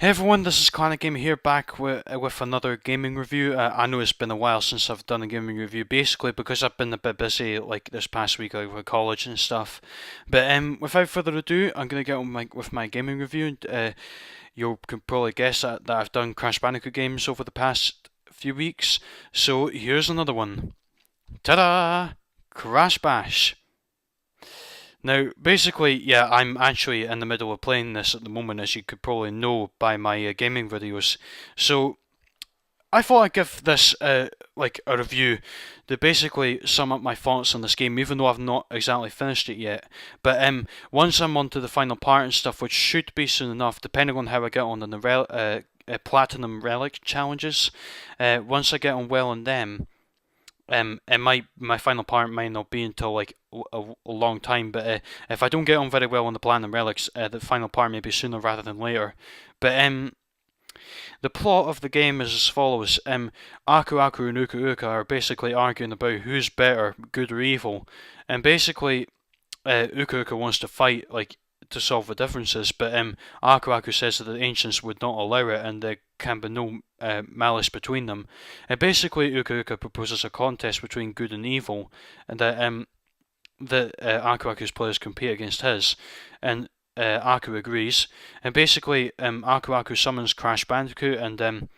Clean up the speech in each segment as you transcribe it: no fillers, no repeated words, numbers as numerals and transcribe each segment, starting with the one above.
Hey everyone, this is Clarinetgamer here, back with another gaming review. I know it's been a while since I've done a gaming review, basically because I've been a bit busy like this past week, like with college and stuff. But without further ado, I'm gonna get on with my gaming review. You can probably guess that I've done Crash Bandicoot games over the past few weeks. So here's another one. Ta-da! Crash Bash. Now, basically, yeah, I'm actually in the middle of playing this at the moment, as you could probably know by my gaming videos. So, I thought I'd give this like a review to basically sum up my thoughts on this game, even though I've not exactly finished it yet. But once I'm onto the final part and stuff, which should be soon enough, depending on how I get on in the platinum relic challenges, once I get on well on them, it might my final part might not be until like a long time, but if I don't get on very well on the platinum relics, the final part may be sooner rather than later. But the plot of the game is as follows: Aku Aku and Uka Uka are basically arguing about who's better, good or evil, and basically Uka Uka wants to fight like to solve the differences, but Aku Aku says that the ancients would not allow it, and there can be no malice between them. And basically, Uka Uka proposes a contest between good and evil, and that Aku Aku's players compete against his, and Aku agrees. And basically, Aku Aku summons Crash Bandicoot, and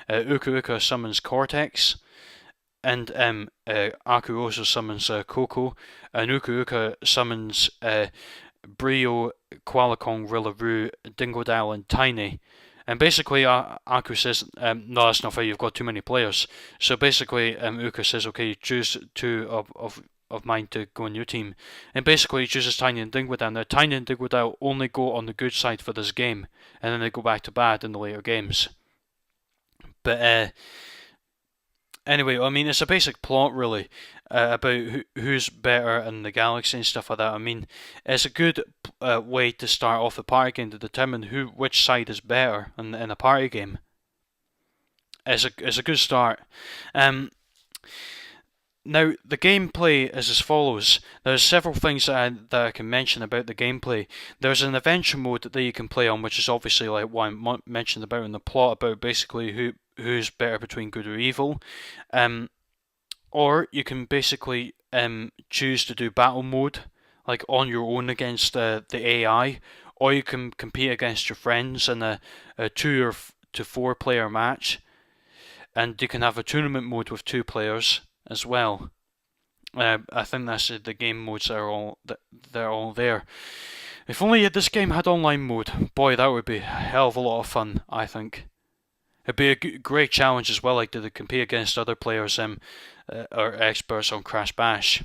Uka Uka summons Cortex. And Aku also summons Coco, and Uka Uka summons Brio, Qualicong, Rillaroo, Dingodile, and Tiny. And basically, Aku says, no, that's not fair, you've got too many players. So basically, Uka says, okay, choose two of mine to go on your team. And basically, he chooses Tiny and Dingodile. Now, Tiny and Dingodile only go on the good side for this game, and then they go back to bad in the later games. But anyway, I mean, it's a basic plot really about who's better in the galaxy and stuff like that. I mean, it's a good way to start off the party game to determine which side is better in a party game. It's a good start. Now, the gameplay is as follows. There's several things that I can mention about the gameplay. There's an adventure mode that you can play on, which is obviously like what I mentioned about in the plot, about basically who's better between good or evil. Or you can basically choose to do battle mode, like on your own against the AI, or you can compete against your friends in a 2 or 4 player match, and you can have a tournament mode with 2 players as well. I think that's the game modes that are they're all there. If only this game had online mode, boy, that would be a hell of a lot of fun, I think. It'd be a great challenge as well, like to compete against other players or experts on Crash Bash.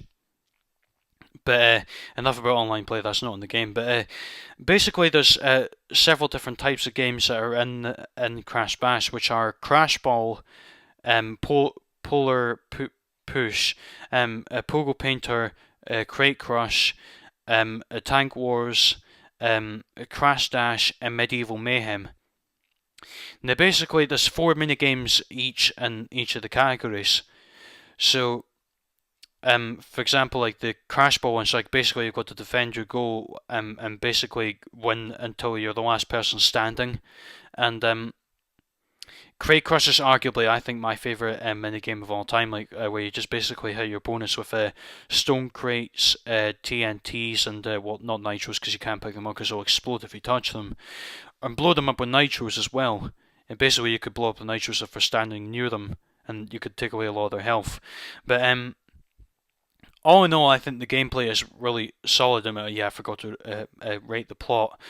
But enough about online play, that's not in the game. But basically, there's several different types of games that are in Crash Bash, which are Crash Ball, Polar Push, Pogo Painter, Crate Crush, Tank Wars, Crash Dash, and Medieval Mayhem. Now, basically, there's 4 mini games each in each of the categories. So, for example, like the Crash Ball one's like basically you've got to defend your goal and basically win until you're the last person standing. And Crate Crush is arguably, I think, my favourite minigame of all time, like where you just basically hit your bonus with stone crates, TNTs, and not nitros because you can't pick them up because they'll explode if you touch them, and blow them up with nitros as well. And basically, you could blow up the nitros if you're standing near them, and you could take away a lot of their health. But all in all, I think the gameplay is really solid. Yeah, I forgot to rate the plot.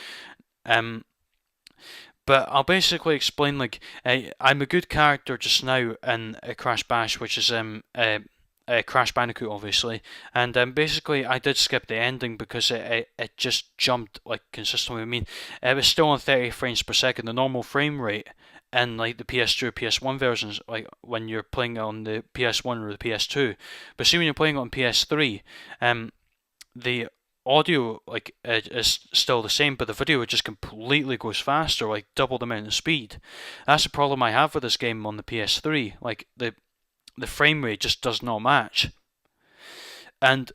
But I'll basically explain, like, I'm a good character just now in Crash Bash, which is Crash Bandicoot, obviously. And basically, I did skip the ending because it just jumped, like, consistently. I mean, it was still on 30 frames per second, the normal frame rate in, like, the PS2 or PS1 versions, like, when you're playing it on the PS1 or the PS2. But see, when you're playing it on PS3, the audio like is still the same, but the video just completely goes faster, like double the amount of speed. That's the problem I have with this game on the PS3. Like the frame rate just does not match. And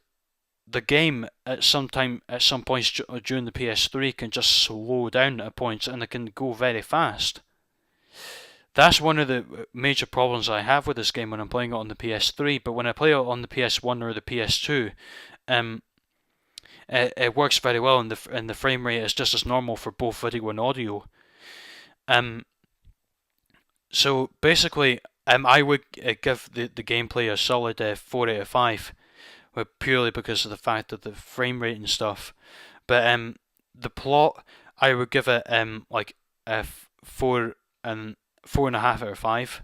the game at some points during the PS3 can just slow down at points, and it can go very fast. That's one of the major problems I have with this game when I'm playing it on the PS3. But when I play it on the PS1 or the PS2, it works very well, and the frame rate is just as normal for both video and audio. So basically, I would give the gameplay a solid 4 out of 5, purely because of the fact of the frame rate and stuff. But the plot, I would give it like a 4.5 out of 5.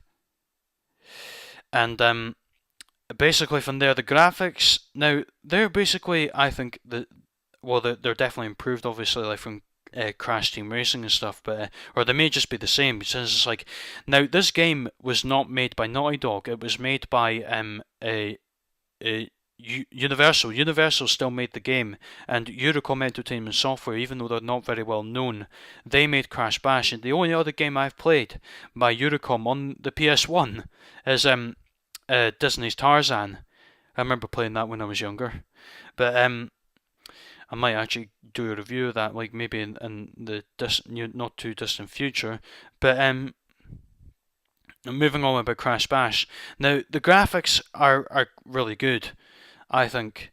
And basically from there, the graphics, now they're basically, I think they're definitely improved, obviously, like from Crash Team Racing and stuff, but or they may just be the same. Because it's like, now this game was not made by Naughty Dog. It was made by Universal. Universal still made the game, and Eurocom Entertainment Software, even though they're not very well known, they made Crash Bash. And the only other game I've played by Eurocom on the PS1 is Disney's Tarzan. I remember playing that when I was younger, but I might actually do a review of that, like maybe in the not too distant future. But moving on about Crash Bash. Now the graphics are really good, I think,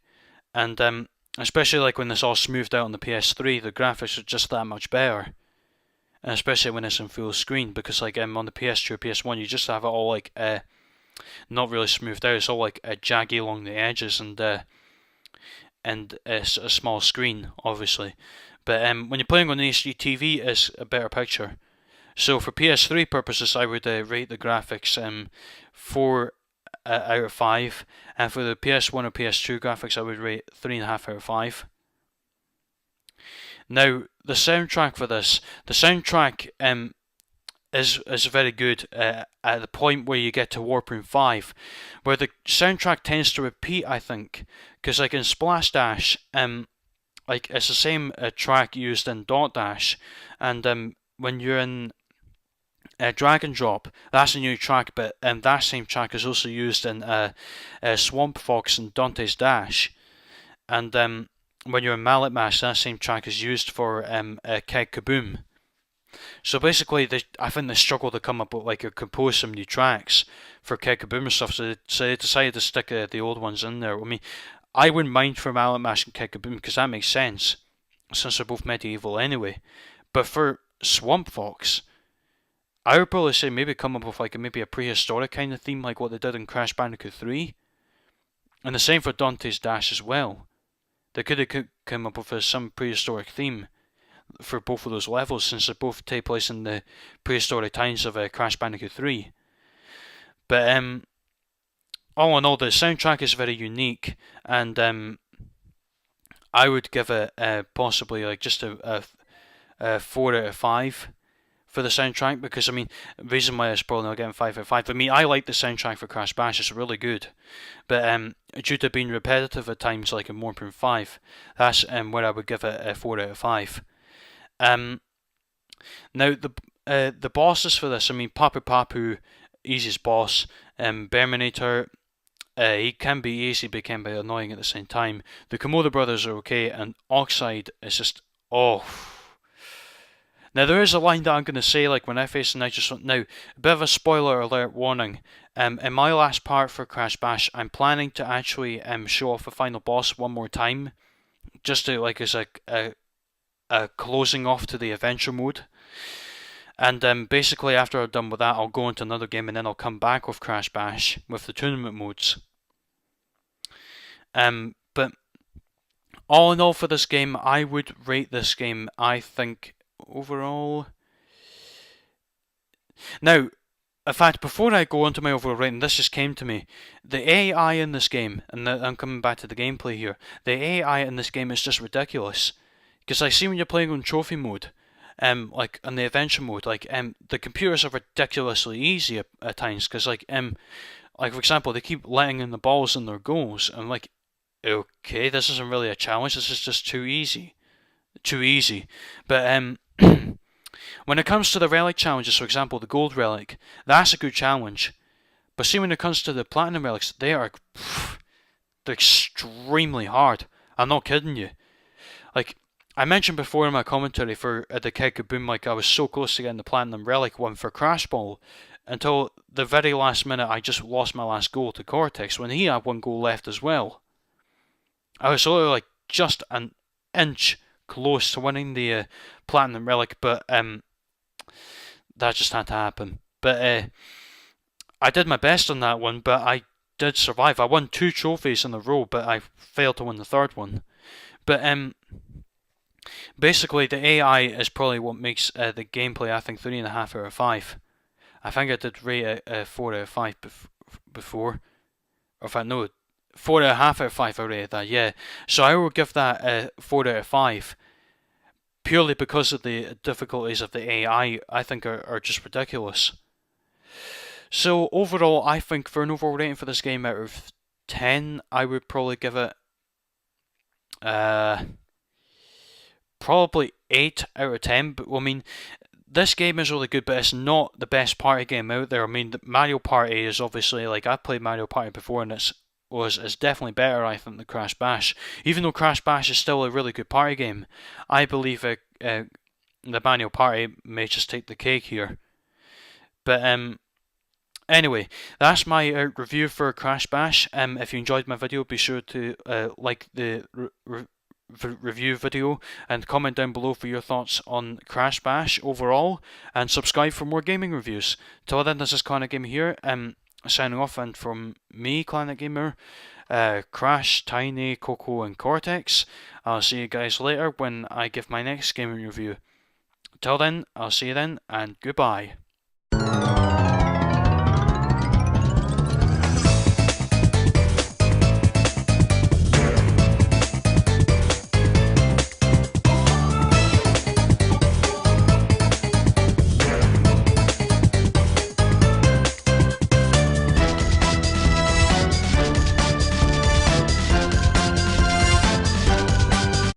and especially like when it's all smoothed out on the PS3, the graphics are just that much better. And especially when it's in full screen, because like on the PS2 or PS1, you just have it all like not really smoothed out. It's all like jaggy along the edges, and a small screen, obviously. But when you're playing on an HD TV, it's a better picture. So for PS3 purposes, I would rate the graphics 4 out of 5, and for the PS1 or PS2 graphics, I would rate 3.5 out of 5. Now the soundtrack for this, the soundtrack is very good at the point where you get to Warframe 5, where the soundtrack tends to repeat, I think, because like in Splash Dash, like it's the same track used in Dot Dash, and when you're in Drag and Drop, that's a new track, but that same track is also used in Swamp Fox and Dante's Dash, and when you're in Mallet Mash, that same track is used for Keg Kaboom. So basically, I think they struggled to come up with like compose some new tracks for Keg Kaboom and stuff, so they decided to stick the old ones in there. I mean, I wouldn't mind for Mallet Mash and Keg Kaboom because that makes sense, since they're both medieval anyway. But for Swamp Fox, I would probably say maybe come up with like maybe a prehistoric kind of theme, like what they did in Crash Bandicoot 3, and the same for Dante's Dash as well. They could have come up with some prehistoric theme for both of those levels, since they both take place in the prehistoric times of Crash Bandicoot 3. But all in all, the soundtrack is very unique, and I would give it possibly like just a 4 out of 5 for the soundtrack, because I mean, the reason why it's probably not getting 5 out of 5, for me, I like the soundtrack for Crash Bash, it's really good, but due to being repetitive at times, like in Warframe 5, that's where I would give it a 4 out of 5. Now the bosses for this, I mean, Papu Papu, easiest boss, Berminator, he can be easy but he can be annoying at the same time. The Komodo brothers are okay, and Oxide is just, oh. Now there is a line that I'm going to say, like when I face the Nitrous. Now, a bit of a spoiler alert warning. In my last part for Crash Bash, I'm planning to actually show off the final boss one more time, just to like as a closing off to the adventure mode. And basically after I'm done with that, I'll go into another game, and then I'll come back with Crash Bash with the tournament modes. But all in all for this game, I would rate this game, I think, overall. Now, in fact, before I go on to my overall rating, this just came to me. The AI in this game, and I'm coming back to the gameplay here, the AI in this game is just ridiculous. Because I see when you're playing on trophy mode, like on the adventure mode, like the computers are ridiculously easy at times. Because like for example, they keep letting in the balls in their goals, and I'm like, okay, this isn't really a challenge. This is just too easy. But when it comes to the relic challenges, for example, the gold relic, that's a good challenge. But see, when it comes to the platinum relics, they're extremely hard. I'm not kidding you. Like, I mentioned before in my commentary for the Keg Boom, like I was so close to getting the Platinum Relic one for Crash Ball until the very last minute I just lost my last goal to Cortex when he had one goal left as well. I was literally like just an inch close to winning the Platinum Relic, but that just had to happen. But I did my best on that one, but I did survive. I won 2 trophies in a row, but I failed to win the third one. But basically, the AI is probably what makes the gameplay, I think, 3.5 out of 5. I think I did rate it 4 out of 5 before. Or if I know, 4.5 out of 5 I rated that, yeah. So I will give that 4 out of 5. Purely because of the difficulties of the AI, I think are just ridiculous. So overall, I think for an overall rating for this game out of 10, I would probably give it uh, probably 8 out of 10. But I mean, this game is really good, but it's not the best party game out there. I mean, the Mario Party is obviously, like, I've played Mario Party before, and it's definitely better, I think, than Crash Bash. Even though Crash Bash is still a really good party game, I believe the Mario Party may just take the cake here. But anyway, that's my review for Crash Bash. If you enjoyed my video, be sure to like the review video and comment down below for your thoughts on Crash Bash overall, and subscribe for more gaming reviews. Till then, this is Clarinetgamer here, signing off, and from me, Clarinetgamer, Crash, Tiny, Coco, and Cortex, I'll see you guys later when I give my next gaming review. Till then, I'll see you then, and goodbye.